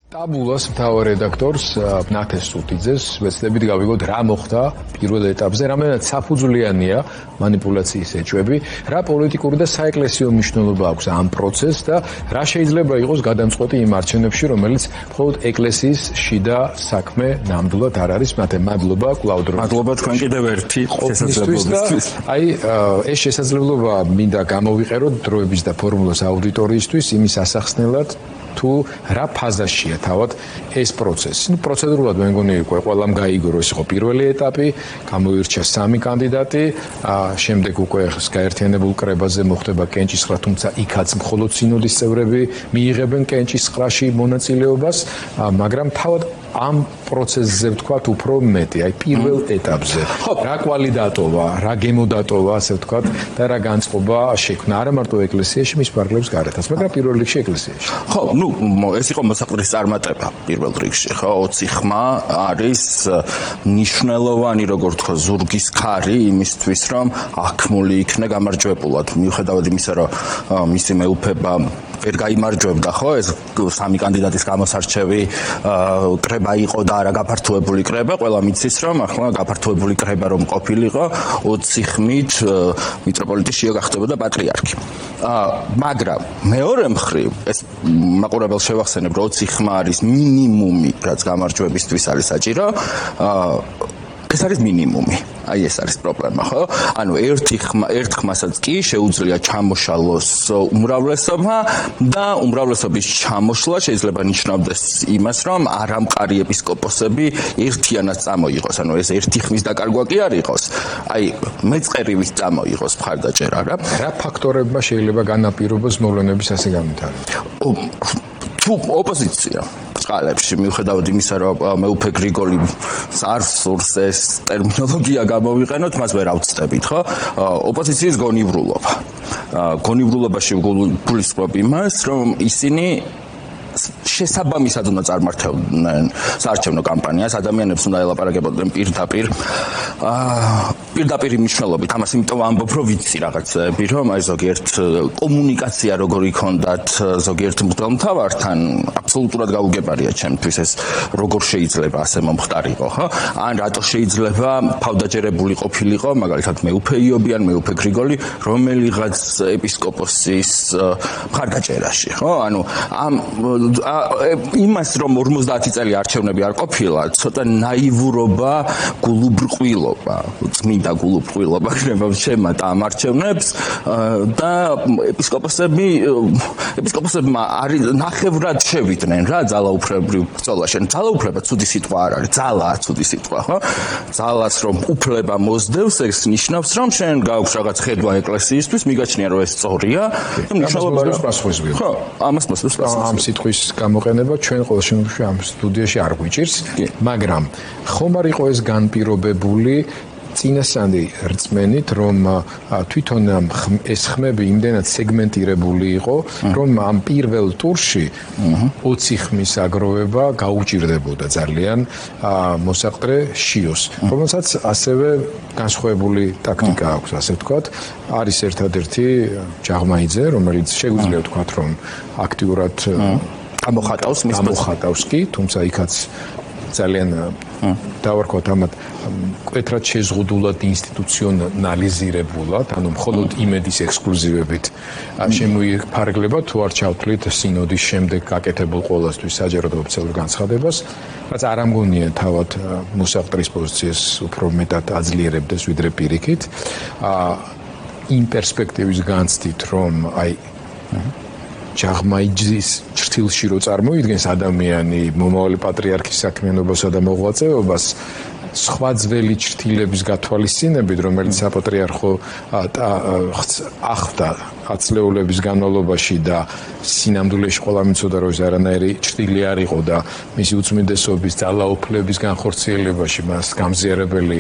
ტაბულას მთავარ რედაქტორს ნათეს სულთიძეს ვეცდებით გავიგოთ რა მოხდა პირველ ეტაპზე, რამდენად საფუძვლიანია მანიპულაციის ეჭვები, რა პოლიტიკური და საეკლესიო მნიშვნელობა აქვს ამ პროცესს და რა შეიძლება იყოს გადამწყვეტი იმ არჩევნებში, რომელიც მხოლოდ ეკლესიის შიდა საქმე ნამდვილად არ არის. მადლობა კლაუდრო. მადლობა თქვენ კიდევ ერთი შესაძლებლობისთვის. აი ეს შესაძლებლობა მინდა გამოვიყეროთ დროების და ფორმულას აუდიტორიისთვის იმის ასახსნელად თუ რა ფაზაშია თავად ეს პროცესი. პროცედურულად მე მგონი ყველამ გაიგო, ეს იყო პირველი ეტაპი, გამოირჩა 3 კანდიდატი, შემდეგ უკვე გაერთიანებულ კრებაზე მოხდება კენჭისყრა, თუმცა იქაც მხოლოდ სინოდის წევრები მიიღებენ კენჭისყრაში მონაწილეობას, მაგრამ თავად ამ პროცესზე ვთქვათ უფრო მეტი, აი პირველ ეტაპზე. რა კვალი დატოვა, რა გემო დატოვა, ასე ვთქვათ, და რა განწყობა შექმნა არა მარტო ეკლესიაში, მის პარკლებს გარეთაც, მაგრამ პირველ რიგში ეკლესიაში. ხო, ეს იყო მოსაყდრის წარმატება პირველ რიგში, ხო, 20 ხმა არის მნიშვნელოვანი, როგორ თქვა, ზურგის ქარი იმისთვის, რომ აქმული იქნა გამარჯვებულად, მიუხედავად იმისა, რომ მისი მეუფება ვერ გაიმარჯვებდა, ხო, ეს 3 კანდიდატის გამოსარჩევი კრება იყო და არა გაფართოებული კრება, ყველა მიცის, რომ ახლა გაფართოებული კრება რომ ყოფილიყო, 20 ხმით მიტროპოლიტი შიო გახდებოდა პატრიარქი. მაგრამ მეორე მხრივ, ეს მაყურებელს შევახსენებ, რომ 20 ხმა არის მინიმუმი, რაც გამარჯვებისთვის არის საჭირო. ეს არის მინიმუმი. აი ეს არის პრობლემა, ხო? ანუ ერთ ხმასაც კი შეუძლია ჩამოშალოს უმრავლესობა და უმრავლესობის ჩამოშლა შეიძლება ნიშნავდეს იმას, რომ არამყარი ეპისკოპოსები ერთიანად წამოიღოს. ანუ ეს ერთი ხმის დაკარგვა კი არ იყოს. აი მეწყერივით წამოიღოს მხარდაჭერა რა. რა ფაქტორებმა შეიძლება განაპირობოს მოვლენების ასე განვითარება? თუ ოპოზიცია წყალებში მიუხედავად იმისა, რომ მეუფე გრიგოლი არ სურს ეს ტერმინოლოგია გამოვიყენოთ, მას ვერ ავწდებით, ხო? ოპოზიციის გონივრულობა. გონივრულობაში გულისხმობ იმას, რომ ისინი შესაბამისად უნდა წარმართებდნენ საარჩევნო კამპანიას, ადამიანებს უნდა ელაპარაკებოდნენ პირდაპირ მნიშვნელობით. ამას იმიტომ ამბობ, რომ ვიცი რაღაცები, რომ აი ზოგიერთ კომუნიკაცია როგორ იქონდათ ზოგიერთ მღვდელმთავართან, აბსოლუტურად გაუგებარია ჩემთვის ეს როგორ შეიძლება ასე მომხდარიყო, ხო? ან რატო შეიძლება თავდაჯერებული ყოფილიყო, მაგალითად მეუფე იობი ან მეუფე გრიგოლი, რომელიღაც ეპისკოპოსის მხარდაჭერაში, ხო? ანუ იმას რომ 50 წელი არჩევნები არ ყოფილა, ცოტა ნაივურობა, გულუბრყვილობა, წმინდა გულუბრყვილობა ქნება შემატა ამ არჩევნებს და ეპისკოპოსებმა არის ნახევრად შევიდნენ რა ძალაუფლებრივ ბრძოლაში. ძალაუფლება ცუდი სიტყვა არ არის, ძალაა ცუდი სიტყვა, ხო? ძალას რომ უფლება მოსდევს, ეს ნიშნავს, რომ შენ გაქვს რაღაც ხედვა ეკლესიისთვის, მიგაჩნია რომ ეს სწორია, მნიშვნელობა აქვს პასუხისმგებლობა. ხო, ამას მოსდევს პასუხისმგებლობა. ამ სიტყვის გამოყენება ჩვენ ყოველ შემთხვევაში ამ სტუდიაში არ გვიჭირს, მაგრამ ხომ არ იყო ეს განპირობებული წინასწარი რწმენით, რომ თვითონ ეს ხმები იმდენად სეგმენტირებული იყო, რომ ამ პირველ ტურში 20 ხმის აგროვება გაუჭირდებოდა ძალიან მოსაყდრე შიოს, რომელსაც ასევე განსხვავებული ტაქტიკა აქვს, ასე ვთქვათ. არის ერთადერთი ჯაღმაიძე, რომელიც შეგვიძლია ვთქვათ, რომ აქტიურად გამოხატავს კი, თუმცა იქაც ძალიან დავარქვათ ამათ მკვეთრად შეზღუდულად ინსტიტუციონალიზირებულად, ანუ მხოლოდ იმედის ექსკლუზივებით შემოიფარგლება თუ არ ჩავთვლით სინოდის შემდეგ გაკეთებულ ყოველთვის საჯარო და ოფიციალურ განცხადებას, რაც არ ამგონია თავად მოსაყდრის პოზიციას უფრო მეტად აძლიერებდეს ვიდრე პირიქით. იმ პერსპექტივის განცდით, რომ აი ჯაღმაიძის ჭრილში რო წარმოიდგენს ადამიანი მომავალი პატრიარქის საქმიანობასა და მოღვაწეობას, სხვა ძველი ჭრილების გათვალისწინებით, რომელიც საპატრიარქო ახლდა ათწლეულების განმავლობაში და სინამდვილეში ყველა მიცოდა, რომ ეს არანაირი ჭრილი არ იყო და მისი უწმინდესობის ძალაუფლების განხორციელებაში მას გამზიარებელი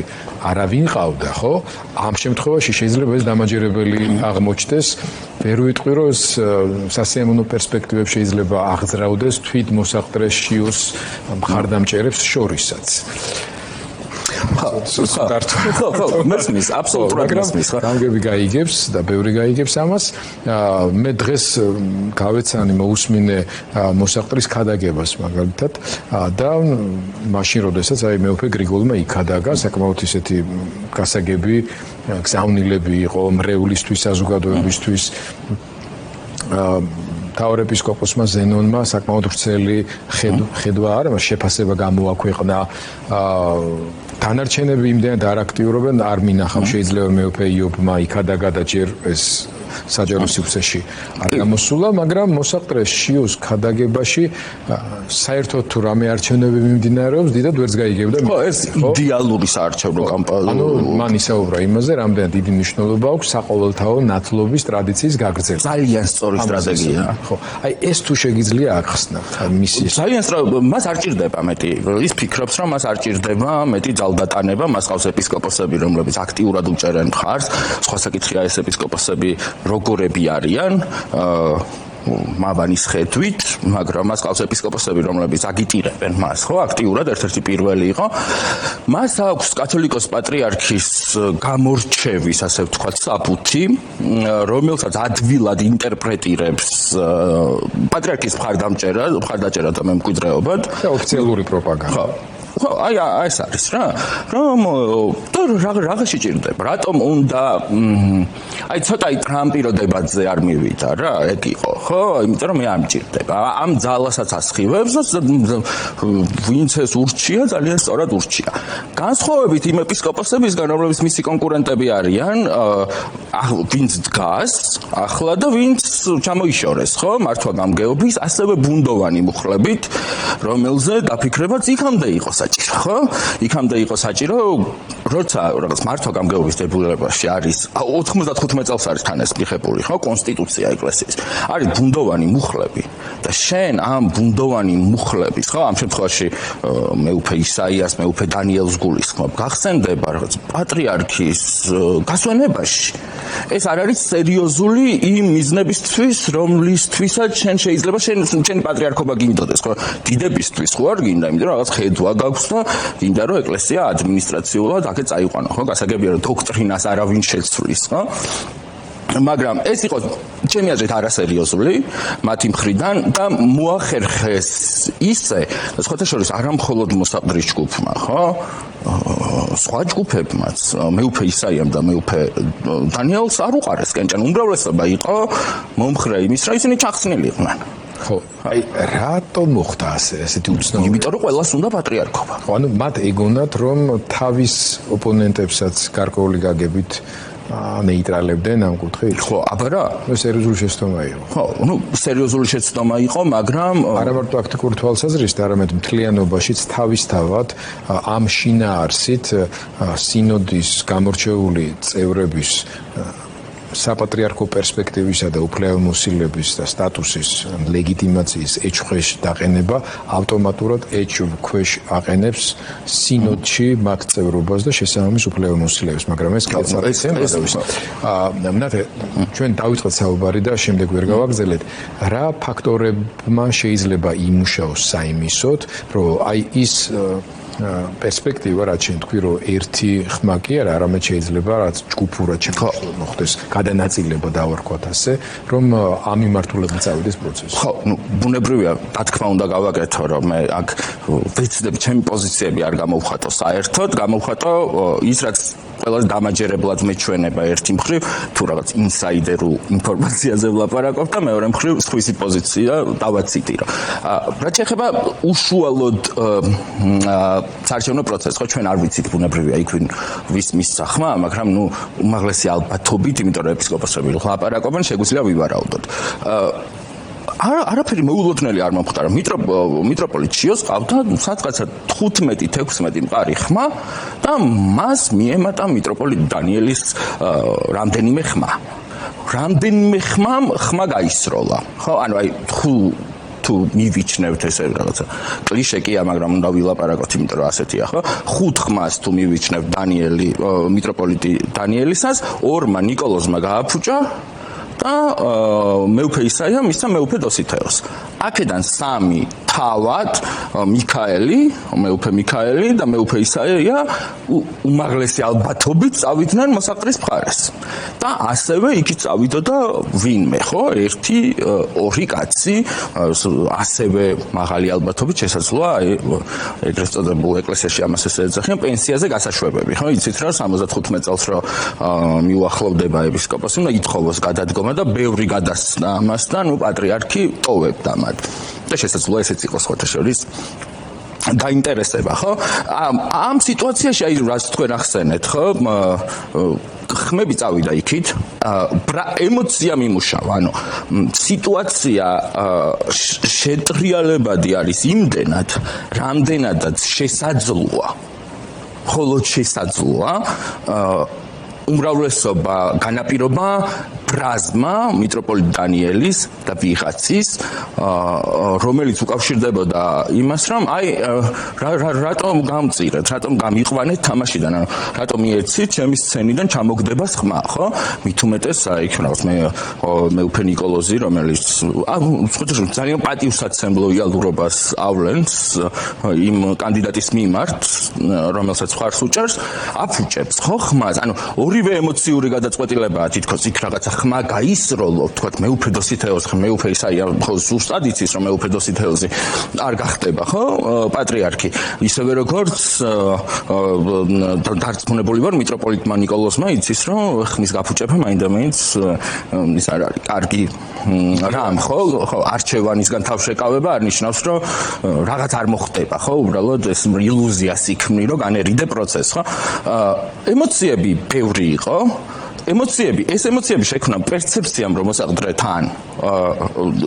არავინ ყავდა, ხო? ამ შემთხვევაში შეიძლება ეს დამაჯერებელი აღმოჩნდეს. ვერ ვიტყვი, რომ სასიამოვნო პერსპექტივებს შეიძლება აღძრავდეს თვით მოსაყდრე შიოს მხარდამჭერებს შორისაც. ხო, მესმის, აბსოლუტურად მესმის. გამგები გაიგებს და ბევრი გაიგებს ამას. მე დღეს გავეცანი მოусმინე მოსაყდრის ქადაგებას მაგალითად და მაშინ როდესაც მეუფე გრიგოლმა იქადაგა საკმაოდ ისეთი გასაგები გზავნილები იყო მრევლისთვის საზოგადოებისთვის თავარეპისკოპოსმა ზენონმა საკმაოდ ვრცელი ხედვა არა შეფასება გამოაქვეყნა დანარჩენები იმდენად არ აქტიურობენ არ მინახავ შეიძლება მეუფე იობმა იქადაგა და ჯერ ეს საჯარო სივრცეში არ გამოსულა მაგრამ მოსაყდრეს შიოს ქადაგებაში საერთოდ თუ რამე არჩევნები მიმდინარეობს დიდად ვერც გაიგებდა ხო ეს იდეალური საარჩევნო კამპანია ანუ მან ისაუბრა იმაზე რამდენად დიდი მნიშვნელობა აქვს საყოველთაო ნათლობის ტრადიციის გაგრძელებას ძალიან სწორი სტრატეგია ხო აი ეს თუ შეგიძლია აღხსნათ მისი ძალიან მას არ ჭირდება მეტი ის ფიქრობს რომ მას არ ჭირდება მეტი ძალდატანება მას ყავს ეპისკოპოსები რომლებიც აქტიურად უჭერენ მხარს სხვა საკითხია ეს ეპისკოპოსები როგორები არიან მავანის ხედვით, მაგრამ მას ყავს ეპისკოპოსები, რომლებიც აგიტირებენ მას, ხო, აქტიურად ერთ-ერთი პირველი იყო. მას აქვს კათოლიკოს პატრიარქის გამორჩევის, ასე ვთქვათ, საფუძვი, რომელსაც ადვილად ინტერპრეტირებს პატრიარქის მხარდაჭერა და მემკვიდრეობად და ოფიციალური პროპაგანდა. ხო, აი ეს არის რა. რომ რაღაცი ჭირდება. რატომ უნდა აი ცოტა ტრამპირო დებატზე არ მივიდა რა, ეგ იყო, ხო? იმიტომ რომ მე არ მჭირდება. ამ ძალასაც ასხივებს და ვინც ეს ურჩია, ძალიან სწორად ურჩია. განსხვავებით იმ ეპისკოპოსებისგან, რომლებიც მისი კონკურენტები არიან, ვინც დგას ახლა და ვინც ჩამოიშორეს, ხო? მართვა გამგეობის, ასევე ბუნდოვანი მუხლებით, რომელზე დაფიქრებაც იქამდე იყო საჭირო, ხო? იქამდე იყო საჭირო, როცა რაღაც მართვა გამგეობის დებულებაში არის 95 წელს არის თან ეს მიხებული, ხო? კონსტიტუცია ეკლესიის. არის ბუნდოვანი მუხლები და შენ ამ ბუნდოვანი მუხლების, ხო? ამ შემთხვევაში მეუფე ისაიას, მეუფე დანიელს გულისხმობ. გახსენდება რაღაც პატრიარქის გასვენებაში. ეს არ არის სერიოზული იმ მიზნებისთვის, რომლისთვისაც შენ შეიძლება შენ პატრიარქობა გინდოდეს, ხო? დიდებისთვის ხო არ გინდა, იმიტომ რომ რაღაც ხედვა გაქვს და გინდა რომ ეკლესია ადმინისტრაციულად აქეთ წაიყვანო, ხო? გასაგებია რომ დოქტრინას არავინ შეცვლის, ხო? მაგრამ ეს იყო ჩემი აზრით არასერიოზული მათი მხრიდან და მოახერხეს ისე სხვათა შორის არა მხოლოდ მოსაყდრის ჯგუფმა, ხო? სხვა ჯგუფებმაც მეუფე ისაიამ და მეუფე დანიელს არ უყარეს კენჭან უმრავლესობა იყო მომხრე იმის რა ისინი ჩახსნილი იყვნენ. ხო, აი რატომ მოხდა ესეთი უცნაური? იმიტომ რომ ყველას უნდა პატრიარქობა. ხო, ანუ მათ ეგონათ რომ თავის ოპონენტებსაც გარკვეული გაგებით ნეიტრალებდნენ ამ კუთხით? ხო, აბა რა? სერიოზული შეცდომა იყო. ხო, ну, სერიოზული შეცდომა იყო, მაგრამ არა მარტო ტაქტიკური თვალსაზრისით, არამედ მთლიანობაშიც თავისთავად ამ შინაარსით სინოდის გამორჩეული წევრების საპატრიარქო პერსპექტივისა და უფლებამოსილების და სტატუსის ლეგიტიმაციის ეჭვქვეშ დაყენება ავტომატურად ეჭვ ქვეშ აყენებს სინოდში მათ წევრობას და შესაბამის უფლებამოსილებს, მაგრამ ეს კიდევ ნათე ჩვენ დავიწყეთ საუბარი და შემდეგ ვერ გავაგრძელეთ, რა ფაქტორებმა შეიძლება იმუშაოს საიმისოდ, რომ აი ის პერსპექტივა რაც შენ თქვი რომ ერთი ხმა კი არა, არამედ შეიძლება რაც ჯგუფურად მოხდეს გადანაწილება დავარქვათ ასე, რომ ამ მიმართულებით წავიდეს პროცესი. ხო, ну, ბუნებრივია, რა თქმა უნდა გავაკეთო, რომ მე აქ ვეცდები ჩემი პოზიციები არ გამოვხატო საერთოდ, გამოვხატო ის რაც ყველაზე დამაჯერებლად მეჩვენება ერთი მხრივ, თუ რაღაც ინსაიდერულ ინფორმაციაზე ვლაპარაკობ და მეორე მხრივ სხვისი პოზიცია დავაციტირო. რაც შეეხება უშუალოდ საარჩევნო პროცესს, ხო ჩვენ არ ვიცით ბუნებრივია იქ ვის მისცა ხმა, მაგრამ ну უმაღლესი ალბათობით, იმიტომ რომ ეპისკოპოსები ვლაპარაკობენ, შეგვიძლია ვივარაუდოთ. არაფერი მოულოდნელი არ მომხდარა. მიტროპოლიტ ჩიოს ყავდა სადღაცა 15-16 მყარი ხმა და მას მიემატა მიტროპოლიტ დანიელის რამდენიმე ხმა. რამდენიმე ხმა გაისროლა. ხო, ანუ აი თუ მივიჩნევთ ესე რაღაცა კლიშე კია, მაგრამ უნდა ვილაპარაკოთ, იმიტომ რომ ასეთია, ხო? 5 ხმას თუ მივიჩნევთ მიტროპოლიტი დანიელისას, 2-მა ნიკოლოზმა გააფუჭა და მეუფე ისაია მისცა მეუფე დოსითეოს. აქედან 3 თავად მიქაელი, მეუფე მიქაელი და მეუფე ისაია უმაღლესი ალბათობით წავიდნენ მოსაყრის მხარეს. და ასევე იქ წავიდოდა ვინმე, ხო? ერთი, ორი კაცი, ასევე მაღალი ალბათობით შესაძლოა ეგრეთ წოდებულ ეკლესიაში ამას ესე ეძახიან პენსიაზე გასაშვებები, ხო? იცით რა 75 წელს რო მიუახლოვდება ეპისკოპოსი, უნდა ითხოვოს გადადგომა და ბევრი გადასცდა ამას და ნუ პატრიარქი ტოვებდა მათ. და შესაძლოა ესეც იყოს ხოთა შორის დაინტერესება, ხო? ამ სიტუაციაში აი რაც თქვენ ახსენეთ, ხო? ხმები წავიდა იქით, ემოცია მიმუშავა, ანუ სიტუაცია შეტრიალებადი არის იმდენად, რამდენადაც შესაძლოა, მხოლოდ შესაძლოა უმრავლესობა განაპირობა ბრაზმა მიტროპოლიტ დანიელის და ვიღაცის, რომელიც უკავშირდებოდა იმას, რომ აი რატომ გამწირეთ, რატომ გამიყვანეთ თამაშიდან, ანუ რატომ მიეცით ჩემი სცენიდან ჩამოგდება ხმა, ხო? მით უმეტეს აი ქნავს მეუფე ნიკოლოზი, რომელიც ძალიან პატივსაცემლო რეალურობას ავლენს იმ კანდიდატის მიმართ, რომელსაც მხარს უჭერს, აფუჭებს ხო ხმას, ანუ ორივე ემოციური გადაწყვეტილებაა თითქოს იქ რაღაცა ხმა გაისროლო, თქვათ მეუფე დოსითეოზი, მეუფე ისაია ხო ზუსტად იცის რომ მეუფე დოსითეოზი არ გახდება, ხო? პატრიარქი. ისევე როგორც დარწმუნებული ვარ მიტროპოლიტმა ნიკოლოზმა იცის რომ ხმის გაფუჭება მაინდა-მაინც ის არ არის კარგი რამ, ხო? არჩევანისგან თავშეკავება არ ნიშნავს რომ რაღაც არ მოხდება, ხო? უბრალოდ ეს ილუზია სიქმნი რომ განერიდე პროცესს, ხო? ემოციები ბევრი იყო. ეს ემოციები შექმნა პერცეფციამ რომ მოსაყდრე თან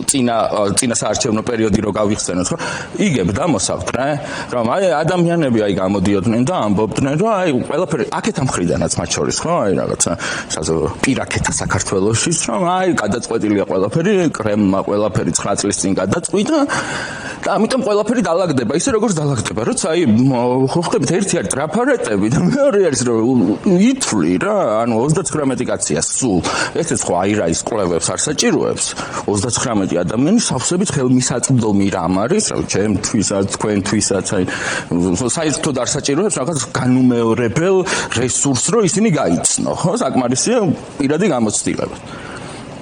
წინა საარჩევნო პერიოდი რო გავიხსენოთ, ხო? იგებდა მოსაყდრე, რომ აი ადამიანები აი გამოდიოდნენ და ამბობდნენ, რომ აი ყველაფერი აქეთ ამ მხრიდანაც მათ შორის, ხო? აი რაღაცა პირაქეთა საქართველოშიც, რომ აი გადაწყვეტილია ყველაფერი, კრემლმა ყველაფერი 9 წლის წინ გადაწყვიტა და ამიტომ ყველაფერი დაალაგდება, ისე როგორც დაალაგდება, როცა აი ხო ხდებით ერთი არის ტრაფარეტები და მეორე არის რომ ითვლი რა, ანუ 39 კაცია სულ. ესეც ხო აირაის კვლევებს არ საჭიროებს. 39 ადამიანი სავსებით ხელმისაწვდომი რამ არის, რა ჩემთვისაც, თქვენთვისაც, აი საერთოდ არ საჭიროებს რაღაც განუმეორებელ რესურსს, რომ ისინი გაიცნო, ხო? საკმარისია პირადი გამოცდილება.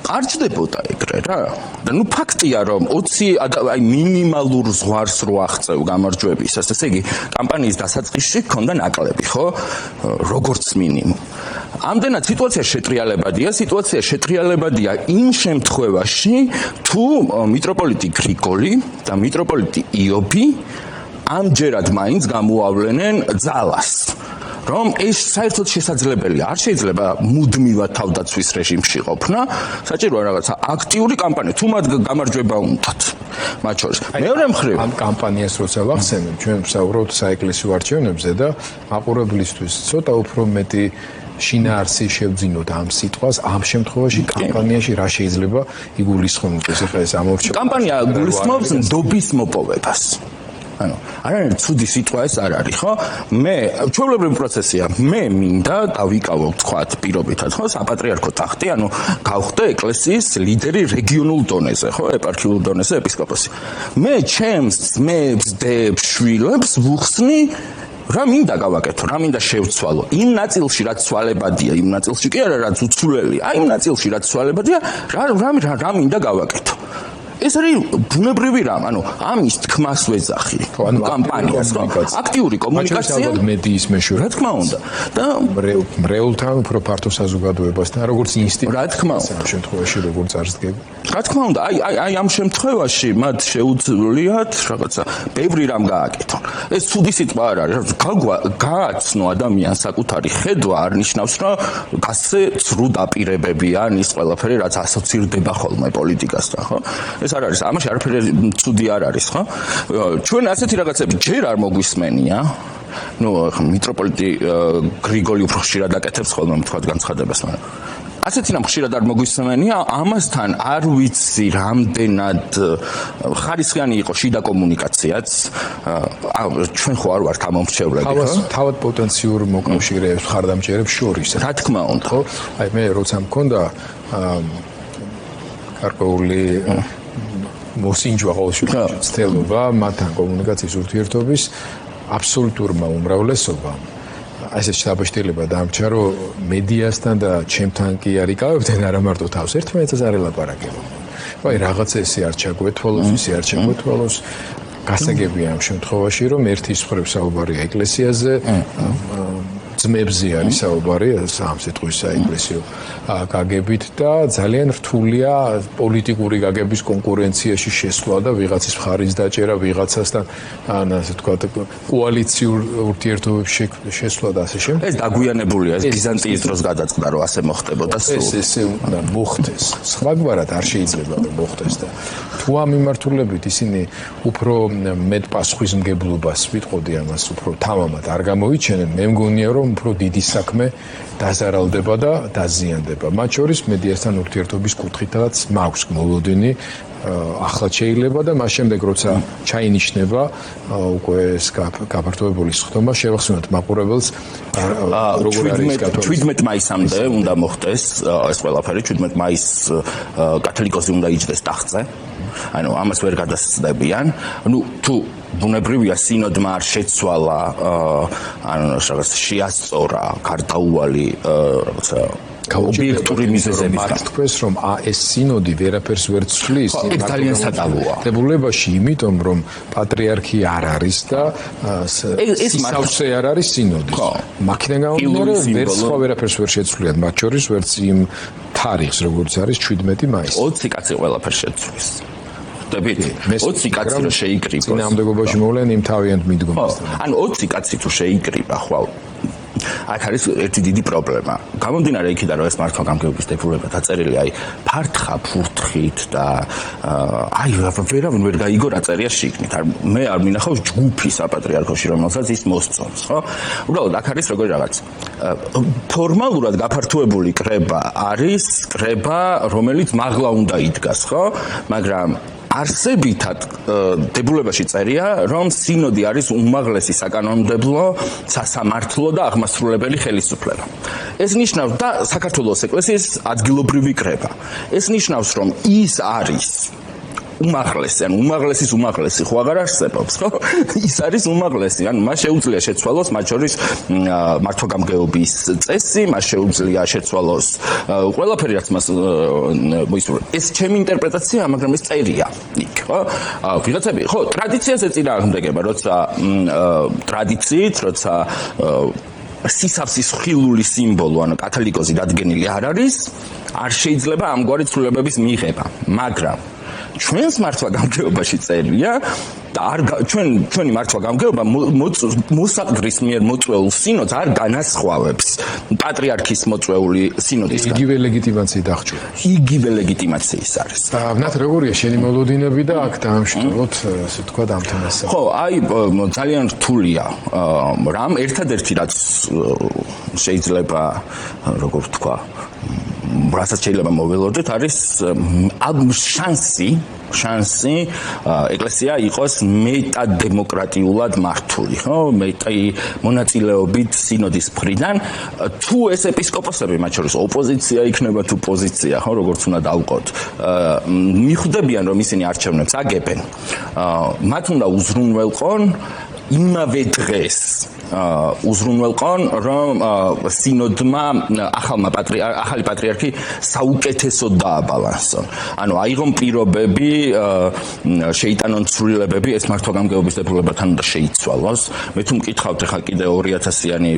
არ ჩდებოდა ეგრე რა. და ნუ ფაქტია რომ 20 აი მინიმალურ ზღვარს რო აღწევ გამარჯვებისას, ესე იგი კამპანიის დასაწყისში ჰქონდა ნაკლები, ხო? როგორც მინიმუმ. ამდენად სიტუაცია შეტრიალებადია იმ შემთხვევაში, თუ მიტროპოლიტი გრიგოლი და მიტროპოლიტი იობი ამჯერად მაინც გამოავლენენ ძალას. რომ ეს საერთოდ შესაძლებელია, არ შეიძლება მუდმივად თავდაცვის რეჟიმში ყოფნა, საჭიროა რაღაცა აქტიური კამპანია, თუ მათ გამარჯვება უნდათ. მათ შორის. მეორე მხრივ, ამ კამპანიას როცა ვახსენებ, ჩვენ ვსაუბრობთ საეკლესიო არჩევნებზე და მაყურებლისთვის ცოტა უფრო მეტი შინაარსი შევძინოთ ამ სიტყვას, ამ შემთხვევაში კამპანიაში რა შეიძლება იგულისხმოს, ეხლა ეს ამორჩევა. კამპანია გულისხმობს ნდობის მოპოვებას. ანუ არანაირი ცუდი სიტყვა ეს არ არის, ხო? მე ჩვეულებრივი პროცესია. მე მინდა დავიკავო, თქვათ, პირობითად, ხო, საპატრიარქო ტახტი, ანუ გავხდე ეკლესიის ლიდერი რეგიონულ დონეზე, ხო, ეპარქიულ დონეზე ეპისკოპოსი. მე ჩემს ძმებს, დებს, შვილებს ვუხსნი რა მინდა გავაკეთო, რა მინდა შევცვალო. იმ ნაწილში რაც ცვალებადია, იმ ნაწილში კი არა რაც უცვლელია. აი იმ ნაწილში რაც ცვალებადია, რა მინდა გავაკეთო. ეს არის ბუნებრივი რამ, ანუ ამის თქმას ვეძახი კამპანიას, ხო? აქტიური კომუნიკაცია მედიის მეშვეობით. რა თქმა უნდა. და მრეულთან უფრო ფართო საზოგადოებასთან, როგორც ინსტიტუტი. რა თქმა უნდა. ამ შემთხვევაში როგორ წარსდგება? რა თქმა უნდა, აი ამ შემთხვევაში მათ შეუძლიათ რაღაცა ბევრი რამ გააკეთონ. ეს ცუდი სიტყვა არ არის. გააცნო ადამიანს საკუთარი ხედვა არ ნიშნავს, რომ გასცე ცრუ დაპირებები ან ის ყველაფერი რაც ასოცირდება ხოლმე პოლიტიკასთან, ხო? ეს არ არის, ამაში არაფერი ცუდი არ არის, ხო? ჩვენ ასეთი რაღაცები ჯერ არ მოგვისმენია. ნუ მიტროპოლიტი გრიგოლი უფრო ხშირად აკეთებს ხოლმე თქვათ განცხადებას, მაგრამ ასეთი რამ ხშირად არ მოგვისმენია, ამასთან არ ვიცი რამდენად ხარისხიანი იყო შიდა კომუნიკაციაც. ჩვენ ხო არ ვართ ამომრჩევლები, ხო? თავად პოტენციურ მოკავშირეებს, ხარდამჭერებს შორის. რა თქმა უნდა, ხო? აი მე როცა მქონდა გარკვეული მოსინჯვა ყოველ შემთხვევაში ცდელობა მათთან კომუნიკაციის ურთიერთობის აბსოლუტურმა უმრავლესობამ. ასე შთაბეჭდილება დამრჩა, რომ მედიასთან და ჩემთან კი არ იკავებდნენ არა მარტო თავს, ერთმანეთს არ ელაპარაკებდნენ. აი რაღაცა ესე არ ჩაგვეთვალოს, ისე არ ჩაგვეთვალოს. გასაგებია ამ შემთხვევაში, რომ ერთის მხრივ საუბარია ეკლესიაზე, ძმებზე არის საუბარი, სამ სიტყვის საეკლესიო გაგებით და ძალიან რთულია პოლიტიკური გაგების კონკურენციაში შესვლა და ვიღაცის მხარის დაჭერა, ვიღაცასთან ასე ვთქვათ, კოალიციურ ურთიერთობებში შესვლა და ასე შემდეგ. ეს დაგვიანებულია, ეს ბიზანტიის დროს გადაწყდა, რომ ასე მოხდებოდა სულ. ესე უნდა მოხდეს. სხვაგვარად არ შეიძლება რომ მოხდეს და თუ ამ მიმართულებით ისინი უფრო მეტ პასუხისმგებლობას ვიტყოდი ამას უფრო თამამად არ გამოიჩენენ, მე მგონია რომ უფრო დიდი საქმე დაზარალდება და დაზიანდება. მათ შორის მედიასთან ურთიერთობის კუთხითაც მაქვს მოლოდინი, ახლა შეიძლება და მას შემდეგ როცა ჩაინიშნება უკვე ეს გაფართოებული სხდომა შევახსენოთ მაყურებელს როგორ არის გათვალისწინებული. 17 მაისამდე უნდა მოხდეს ეს ყველაფერი, 17 მაისს კათოლიკოსი უნდა იჯდეს ტახტზე. ანუ ამას ვერ გადასცდებიან. ნუ თუ ბუნებრივია სინოდმა არ შეცვალა ანუ რაღაც შეასწორა გარდაუვალი რაღაცა ობიექტური მიზეზებისგან. თქვენს რომ ეს სინოდი ვერაფერს ვერ ცვლის, ეს ძალიან სადავოა. დებულებაში, იმიტომ რომ პატრიარქი არ არის და სავსე არ არის სინოდის. მაქედან გამომდინარე ვერც სხვა ვერაფერს ვერ შეცვლიათ, მათ შორის ვერც იმ თარიღს, როგორც არის 17 მაისი. 20 კაცი ყველაფერს შეცვლის. 20 კაცი რო შეიკრიბოს. წინააღმდეგობაში მოვლენ იმ თავიანთ მიდგომასთან. ანუ 20 კაცი თუ შეიკრიბა, ხვალ აქ არის ერთი დიდი პრობლემა. გამომდინარე იქიდან რომ ეს მართვა-გამგეობის დებულება დაწერილი აი ფართხა ფურთხით და აი ვერავინ ვერ გაიგო რა წერია შიგნით. მე არ მინახავს ჯგუფი საპატრიარქოში რომელსაც ის მოსწონს, ხო? უბრალოდ აქ არის როგორი რაღაც ფორმალურად გაფართოებული კრება არის კრება რომელიც მაღლა უნდა იდგას, ხო? მაგრამ არსებითად დებულებაში წერია, რომ სინოდი არის უმაღლესი საკანონმდებლო, სასამართლო და აღმასრულებელი ხელისუფლება. ეს ნიშნავს და საქართველოს ეკლესიის ადგილობრივი კრება. ეს ნიშნავს, რომ ის არის უმაღლესი, ანუ უმაღლესის უმაღლესი ხო აღარ არსებობს, ხო? ის არის უმაღლესი, ანუ მას შეუძლია შეცვალოს მათ შორის მართვა-გამგეობის წესი, მას შეუძლია შეცვალოს ყველაფერი რაც მას მოისურვებს. ეს ჩემი ინტერპრეტაცია, მაგრამ ეს წერია იქ, ხო? ვიღაცები, ხო, ტრადიციაზე წინააღმდეგება, როცა ტრადიციით, როცა სისავსის ხილული სიმბოლო, ანუ კათოლიკოსი დადგენილი არ არის, არ შეიძლება ამგვარი ცვლილებების მიღება, მაგრამ ჩვენს მართვა-გამგეობაში წერია და ჩვენი მართვა-გამგეობა მოსაყდრის მიერ მოწვეულ სინოდს არ განასხვავებს პატრიარქის მოწვეული სინოდისგან. იგივე ლეგიტიმაციით აღჭურვებს. იგივე ლეგიტიმაციის არის. ნათ როგორია შენი მოლოდინები და აქ დაამშტილოთ, ასე ვთქვათ, ამ თემას. ხო, აი ძალიან რთულია. რამ ერთადერთი რაც შეიძლება როგორ ვთქვა, რასაც შეიძლება მოველოდეთ არის შანსი ეკლესია იყოს მეტადემოკრატიულად მართული, ხო? მეტი მონაწილეობით სინოდის მხრიდან, თუ ეს ეპისკოპოსები, მათ შორის ოპოზიცია იქნება თუ პოზიცია, ხო, როგორც უნდა დავყოთ, მიხვდებიან რომ ისინი არჩევნებს აგებენ, მათ უნდა უზრუნველყონ იმავე დღეს უზრუნველყონ რომ სინოდმა ახალი პატრიარქი საუკეთესოდ დააბალანსონ. ანუ აიღონ პირობები, შეიტანონ ცვლილებები, ეს მართვა-გამგეობის დებულებათან უნდა შეიცვალოს. მე თუ მკითხავთ ახლა კიდე 2000-იანი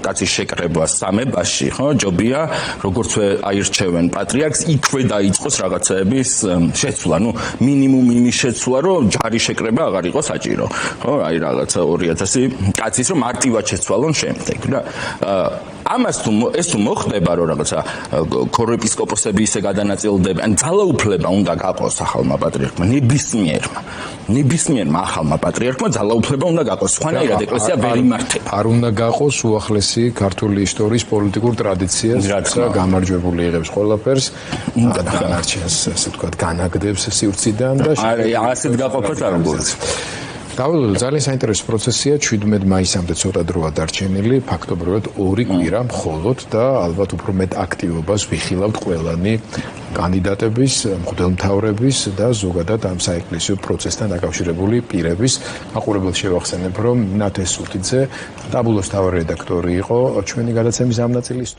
კაცის შეკრება სამებაში, ხო, ჯობია, როგორც აირჩევენ პატრიარქს, იქვე დაიწყოს რაღაცეების შეცვლა. ნუ მინიმუმ იმის შეცვლა, რომ ჯარი შეკრება აღარ იყოს საჭირო. ხო, აი რაღაცა 2000 კაცის რომ მარტივად შეცვალონ შემდეგ და ამას ეს თუ მოხდება რომ რაღაცა ქორეპისკოპოსები ისე გადანაწილდებიან, ძალაუფლება უნდა გაყოს ახალმა პატრიარქმა, ნებისმიერმა ახალმა პატრიარქმა ძალაუფლება უნდა გაყოს, სხვანაირად ეკლესია ვერ იმართება. არ უნდა გაყოს უახლესი ქართული ისტორიის პოლიტიკურ ტრადიციას, რაცა გამარჯვებული იღებს ყველაფერს, დანარჩენს, ასე ვთქვათ, განაგდებს სივრციდან და ასეთ გაყოფას არ უნდა. დავალოდო ძალიან საინტერესო პროცესია 17 მაისამდე ცოტა დროა დარჩენილი ფაქტობრივად 2 კვირა მხოლოდ და ალბათ უფრო მეტ აქტივობას ვიხილავთ ყველანი კანდიდატების, მღვდელმთავრების და ზოგადად ამ საეკლესიო პროცესთან დაკავშირებული პირების. მაყურებელს შევახსენებ, რომ ნათეს სულთიძე ტაბულოს მთავარი რედაქტორი იყო ჩვენი გადაცემის ამ ნაწილის